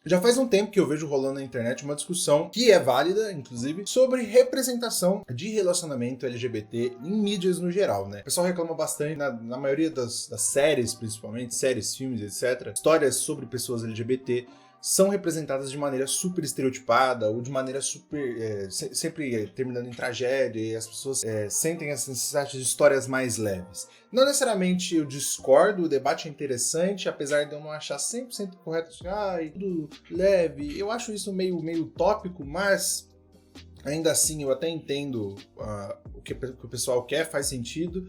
Já faz um tempo que eu vejo rolando na internet uma discussão, que é válida, inclusive, sobre representação de relacionamento LGBT em mídias no geral, né? O pessoal reclama bastante, na maioria das séries, principalmente, séries, filmes, etc., histórias sobre pessoas LGBT são representadas de maneira super estereotipada ou de maneira super... sempre terminando em tragédia, e as pessoas sentem essa necessidade de histórias mais leves. Não necessariamente eu discordo, o debate é interessante, apesar de eu não achar 100% correto, assim, tudo leve. Eu acho isso meio utópico, mas ainda assim eu até entendo o que o pessoal quer, faz sentido.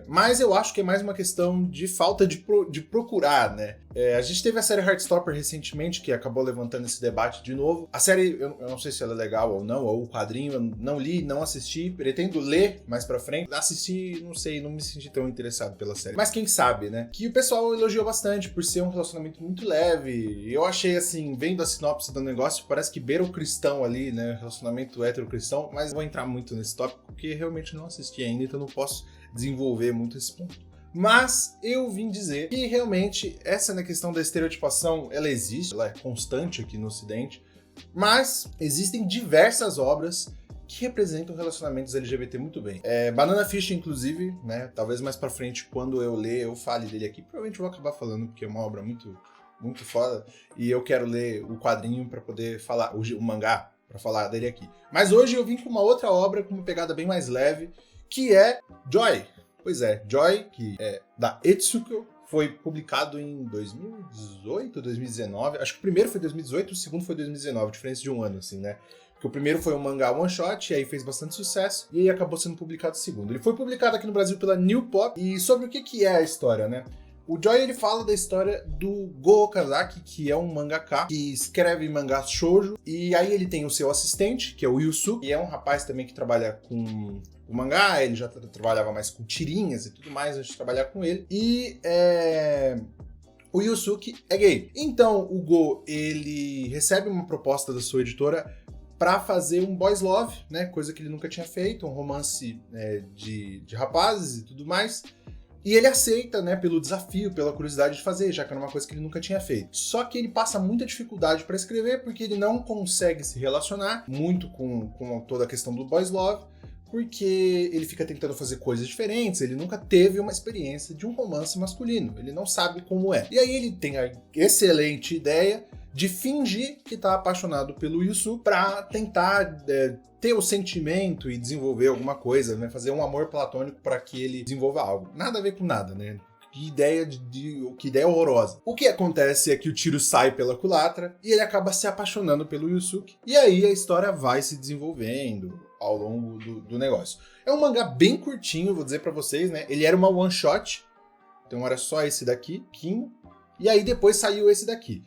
Mas eu acho que é mais uma questão de falta de procurar, né? A gente teve a série Heartstopper recentemente, que acabou levantando esse debate de novo. A série, eu não sei se ela é legal ou não, ou o quadrinho, eu não li, não assisti, pretendo ler mais pra frente. Assisti, não sei, não me senti tão interessado pela série. Mas quem sabe, né? Que o pessoal elogiou bastante por ser um relacionamento muito leve. Eu achei, assim, vendo a sinopse do negócio, parece que beira o cristão ali, né? Relacionamento hétero-cristão, mas vou entrar muito nesse tópico, porque realmente não assisti ainda, então não posso desenvolver muito esse ponto. Mas eu vim dizer que realmente essa questão da estereotipação, ela existe, ela é constante aqui no Ocidente, mas existem diversas obras que representam relacionamentos LGBT muito bem. Banana Fish, inclusive, né, talvez mais pra frente, quando eu ler, eu fale dele aqui, provavelmente eu vou acabar falando, porque é uma obra muito foda, e eu quero ler o quadrinho pra poder falar, o mangá, pra falar dele aqui. Mas hoje eu vim com uma outra obra, com uma pegada bem mais leve, que é Joy. Pois é, Joy, que é da Etsuko, foi publicado em 2018, 2019. Acho que o primeiro foi 2018, o segundo foi 2019, diferença de um ano, assim, né? Porque o primeiro foi um mangá one shot, e aí fez bastante sucesso, e aí acabou sendo publicado o segundo. Ele foi publicado aqui no Brasil pela New Pop, e sobre o que é a história, né? O Joy, ele fala da história do Go Okazaki, que é um mangaka que escreve mangás shoujo, e aí ele tem o seu assistente, que é o Yusuke, que é um rapaz também que trabalha com o mangá, ele já trabalhava mais com tirinhas e tudo mais antes de trabalhar com ele, e o Yusuke é gay. Então o Go, ele recebe uma proposta da sua editora para fazer um boys love, né, coisa que ele nunca tinha feito, um romance de rapazes e tudo mais. E ele aceita, né, pelo desafio, pela curiosidade de fazer, já que era uma coisa que ele nunca tinha feito. Só que ele passa muita dificuldade para escrever, porque ele não consegue se relacionar muito com toda a questão do boys love, porque ele fica tentando fazer coisas diferentes, ele nunca teve uma experiência de um romance masculino, ele não sabe como é. E aí ele tem a excelente ideia de fingir que tá apaixonado pelo Yusuke pra tentar ter o sentimento e desenvolver alguma coisa, né? Fazer um amor platônico para que ele desenvolva algo. Nada a ver com nada, né? Que ideia horrorosa. O que acontece é que o tiro sai pela culatra e ele acaba se apaixonando pelo Yusuke. E aí a história vai se desenvolvendo ao longo do negócio. É um mangá bem curtinho, vou dizer pra vocês, né? Ele era uma one shot, então era só esse daqui, Kim, e aí depois saiu esse daqui.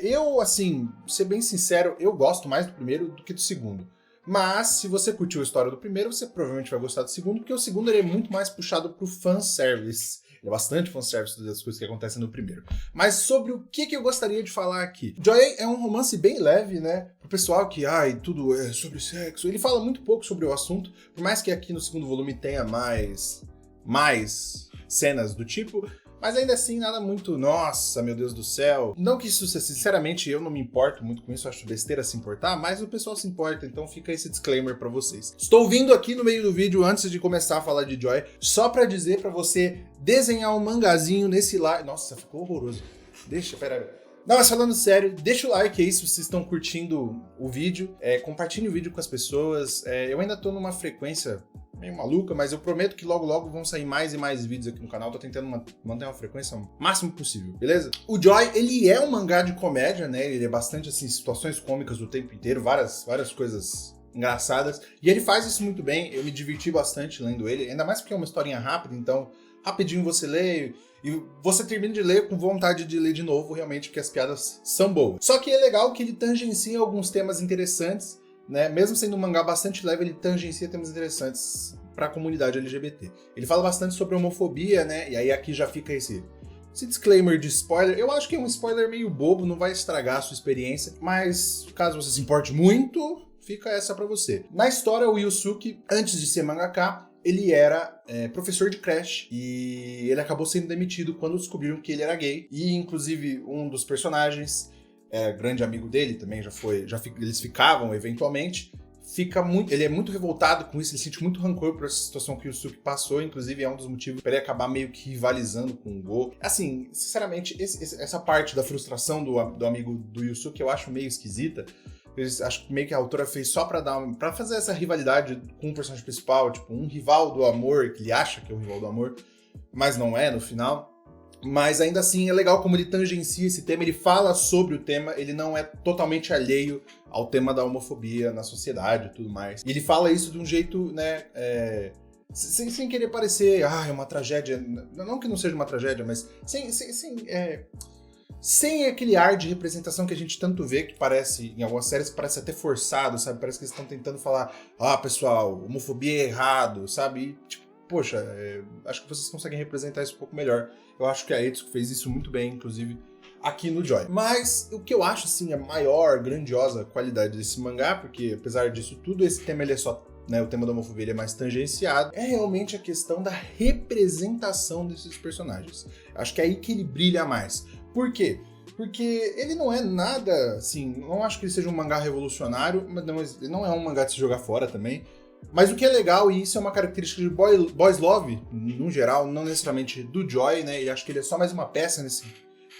Eu, assim, ser bem sincero, eu gosto mais do primeiro do que do segundo. Mas, se você curtiu a história do primeiro, você provavelmente vai gostar do segundo, porque o segundo ele é muito mais puxado pro fanservice. Ele é bastante fanservice das coisas que acontecem no primeiro. Mas sobre o que eu gostaria de falar aqui. Joy é um romance bem leve, né? Pro pessoal que, tudo é sobre sexo. Ele fala muito pouco sobre o assunto, por mais que aqui no segundo volume tenha mais cenas do tipo. Mas ainda assim, nada muito, nossa, meu Deus do céu. Não que isso, sinceramente, eu não me importo muito com isso, acho besteira se importar, mas o pessoal se importa, então fica esse disclaimer pra vocês. Estou vindo aqui no meio do vídeo, antes de começar a falar de Joy, só pra dizer pra você desenhar um mangazinho nesse like. Nossa, ficou horroroso. Pera. Não, mas falando sério, deixa o like aí se vocês estão curtindo o vídeo, compartilhe o vídeo com as pessoas. Eu ainda tô numa frequência meio maluca, mas eu prometo que logo vão sair mais e mais vídeos aqui no canal. Tô tentando manter uma frequência o máximo possível, beleza? O Joy, ele é um mangá de comédia, né? Ele é bastante, assim, situações cômicas o tempo inteiro, várias coisas engraçadas. E ele faz isso muito bem, eu me diverti bastante lendo ele, ainda mais porque é uma historinha rápida, então rapidinho você lê e você termina de ler com vontade de ler de novo, realmente, porque as piadas são boas. Só que é legal que ele tangencia alguns temas interessantes, né? Mesmo sendo um mangá bastante leve, ele tangencia temas interessantes para a comunidade LGBT. Ele fala bastante sobre homofobia, né? E aí aqui já fica esse disclaimer de spoiler. Eu acho que é um spoiler meio bobo, não vai estragar a sua experiência, mas caso você se importe muito, fica essa pra você. Na história, o Yusuke, antes de ser mangaka, ele era professor de creche e ele acabou sendo demitido quando descobriram que ele era gay. E, inclusive, um dos personagens, grande amigo dele também, eles ficavam eventualmente, ele é muito revoltado com isso, ele sente muito rancor por essa situação que o Yusuke passou, inclusive é um dos motivos para ele acabar meio que rivalizando com o Go. Assim, sinceramente, essa parte da frustração do amigo do Yusuke eu acho meio esquisita. Acho que meio que a autora fez só pra fazer essa rivalidade com o personagem principal, tipo, um rival do amor, que ele acha que é o rival do amor, mas não é no final. Mas ainda assim é legal como ele tangencia esse tema, ele fala sobre o tema, ele não é totalmente alheio ao tema da homofobia na sociedade e tudo mais. E ele fala isso de um jeito, né, sem querer parecer, é uma tragédia, não que não seja uma tragédia, mas sem aquele ar de representação que a gente tanto vê, que parece, em algumas séries, parece até forçado, sabe? Parece que eles estão tentando falar, pessoal, homofobia é errado, sabe? E, tipo, poxa, acho que vocês conseguem representar isso um pouco melhor. Eu acho que a Etsuko fez isso muito bem, inclusive, aqui no Joy. Mas o que eu acho, assim, a maior, grandiosa qualidade desse mangá, porque apesar disso tudo, esse tema ele é só, né, o tema da homofobia ele é mais tangenciado, é realmente a questão da representação desses personagens. Acho que é aí que ele brilha mais. Por quê? Porque ele não é nada, assim, não acho que ele seja um mangá revolucionário, mas ele não é um mangá de se jogar fora também. Mas o que é legal, e isso é uma característica de Boys Love, no geral, não necessariamente do Joy, né? E acho que ele é só mais uma peça nesse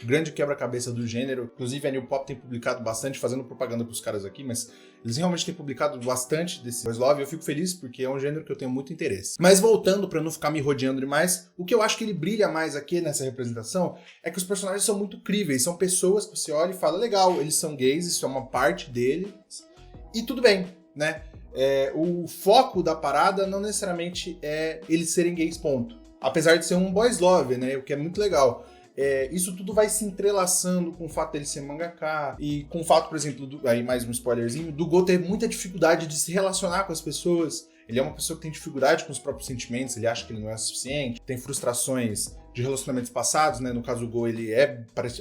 grande quebra-cabeça do gênero. Inclusive a New Pop tem publicado bastante, fazendo propaganda pros caras aqui, mas eles realmente têm publicado bastante desse Boys Love e eu fico feliz porque é um gênero que eu tenho muito interesse. Mas voltando, pra não ficar me rodeando demais, o que eu acho que ele brilha mais aqui nessa representação é que os personagens são muito críveis, são pessoas que você olha e fala, legal, eles são gays, isso é uma parte deles, e tudo bem, né? O foco da parada não necessariamente é eles serem gays, ponto. Apesar de ser um boys love, né? O que é muito legal. Isso tudo vai se entrelaçando com o fato dele ser mangaka e com o fato, por exemplo, aí mais um spoilerzinho, do Go ter muita dificuldade de se relacionar com as pessoas. Ele é uma pessoa que tem dificuldade com os próprios sentimentos, ele acha que ele não é suficiente, tem frustrações de relacionamentos passados, né? No caso do Go, ele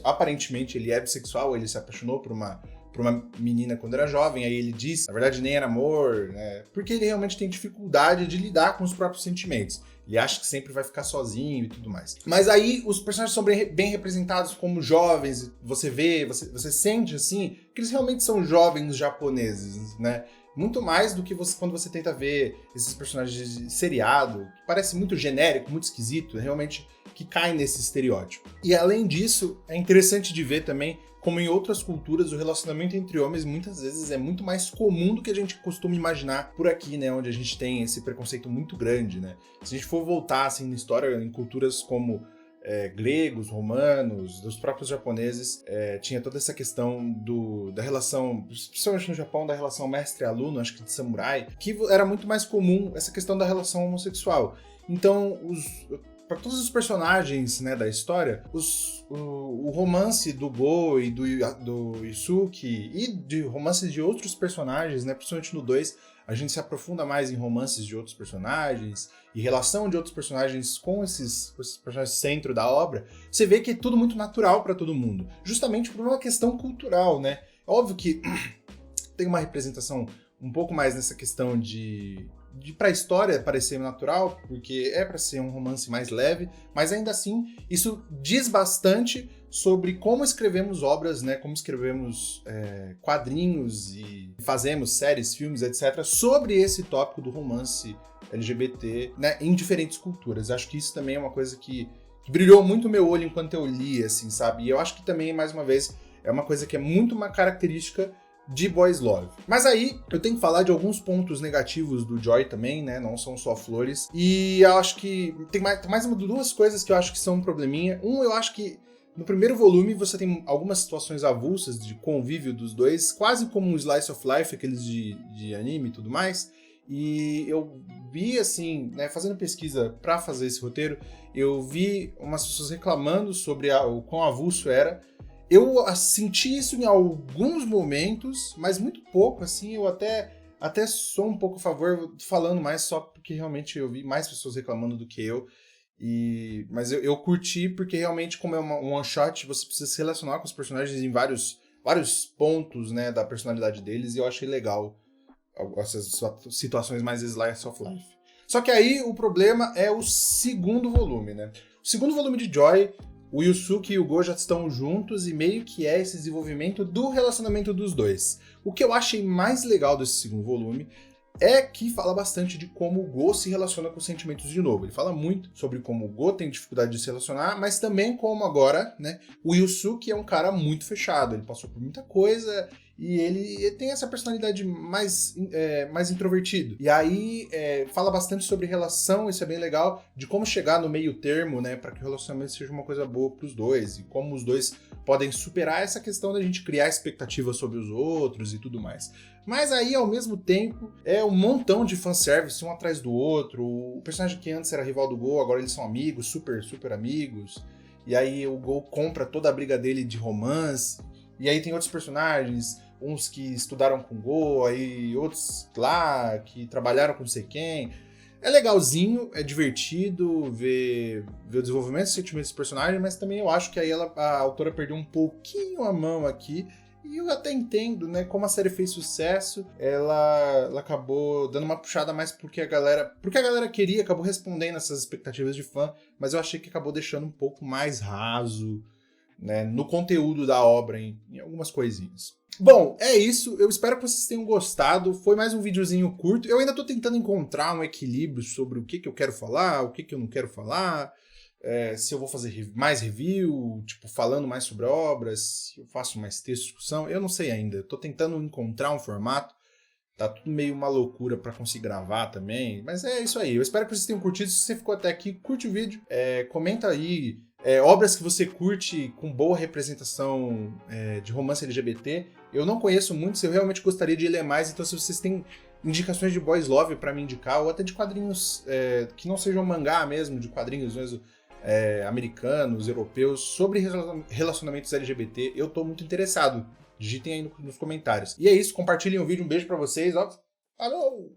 aparentemente ele é bissexual, ele se apaixonou por uma menina quando era jovem, aí ele diz, na verdade nem era amor, né? Porque ele realmente tem dificuldade de lidar com os próprios sentimentos. Ele acha que sempre vai ficar sozinho e tudo mais. Mas aí os personagens são bem representados como jovens, você sente assim, que eles realmente são jovens japoneses, né? Muito mais do que quando você tenta ver esses personagens de seriado, que parece muito genérico, muito esquisito, realmente que cai nesse estereótipo. E além disso, é interessante de ver também como em outras culturas o relacionamento entre homens muitas vezes é muito mais comum do que a gente costuma imaginar por aqui, né, onde a gente tem esse preconceito muito grande, né. Se a gente for voltar assim na história, em culturas como gregos, romanos, dos próprios japoneses, tinha toda essa questão da relação, principalmente no Japão, da relação mestre-aluno, acho que de samurai, que era muito mais comum essa questão da relação homossexual. Então, para todos os personagens, né, da história, o romance do Go e do Yusuke e de romances de outros personagens, né, principalmente no 2, a gente se aprofunda mais em romances de outros personagens e relação de outros personagens com esses personagens centro da obra, você vê que é tudo muito natural para todo mundo, justamente por uma questão cultural, né? É óbvio que tem uma representação um pouco mais nessa questão de pra história parecer natural, porque é para ser um romance mais leve, mas ainda assim, isso diz bastante sobre como escrevemos obras, né, como escrevemos quadrinhos e fazemos séries, filmes, etc., sobre esse tópico do romance LGBT, né, em diferentes culturas. Acho que isso também é uma coisa que brilhou muito o meu olho enquanto eu li, assim, sabe? E eu acho que também, mais uma vez, é uma coisa que é muito uma característica de Boys Love. Mas aí, eu tenho que falar de alguns pontos negativos do Joy também, né? Não são só flores. E eu acho que tem mais duas coisas que eu acho que são um probleminha. Eu acho que no primeiro volume você tem algumas situações avulsas de convívio dos dois, quase como um slice of life, aqueles de anime e tudo mais. E eu vi, assim, né, fazendo pesquisa pra fazer esse roteiro, eu vi umas pessoas reclamando sobre o quão avulso era. Eu senti isso em alguns momentos, mas muito pouco, assim, eu até sou um pouco a favor, falando mais só porque realmente eu vi mais pessoas reclamando do que eu, mas eu curti porque realmente, como é um one shot, você precisa se relacionar com os personagens em vários pontos, né, da personalidade deles, e eu achei legal essas situações mais slice of life. Só que aí o problema é o segundo volume, né? O segundo volume de Joy, o Yusuke e o Go já estão juntos e meio que é esse desenvolvimento do relacionamento dos dois. O que eu achei mais legal desse segundo volume é que fala bastante de como o Go se relaciona com os sentimentos de novo. Ele fala muito sobre como o Go tem dificuldade de se relacionar, mas também como agora, né, o Yusuke é um cara muito fechado, ele passou por muita coisa e ele tem essa personalidade mais introvertido. E aí fala bastante sobre relação, isso é bem legal, de como chegar no meio termo, né, para que o relacionamento seja uma coisa boa para os dois, e como os dois podem superar essa questão da gente criar expectativas sobre os outros e tudo mais. Mas aí, ao mesmo tempo, é um montão de fanservice, um atrás do outro. O personagem que antes era rival do Go, agora eles são amigos, super, super amigos. E aí o Go compra toda a briga dele de romance. E aí tem outros personagens, uns que estudaram com o Go, aí outros lá, que trabalharam com não sei quem. É legalzinho, é divertido ver o desenvolvimento e sentimentos dos personagens, mas também eu acho que aí a autora perdeu um pouquinho a mão aqui. E eu até entendo, né, como a série fez sucesso, ela acabou dando uma puxada mais porque a galera queria, acabou respondendo essas expectativas de fã, mas eu achei que acabou deixando um pouco mais raso, né, no conteúdo da obra, em algumas coisinhas. Bom, é isso, eu espero que vocês tenham gostado, foi mais um videozinho curto, eu ainda tô tentando encontrar um equilíbrio sobre o que eu quero falar, o que eu não quero falar, se eu vou fazer mais review, tipo, falando mais sobre obras, se eu faço mais texto, discussão, eu não sei ainda. Eu tô tentando encontrar um formato, tá tudo meio uma loucura pra conseguir gravar também, mas é isso aí. Eu espero que vocês tenham curtido. Se você ficou até aqui, curte o vídeo, comenta aí obras que você curte com boa representação de romance LGBT. Eu não conheço muitos, eu realmente gostaria de ler mais, então se vocês têm indicações de boys love pra me indicar, ou até de quadrinhos que não sejam mangá mesmo, de quadrinhos mesmo, americanos, europeus, sobre relacionamentos LGBT, eu tô muito interessado. Digitem aí nos comentários. E é isso, compartilhem o vídeo, um beijo pra vocês, ó. Falou!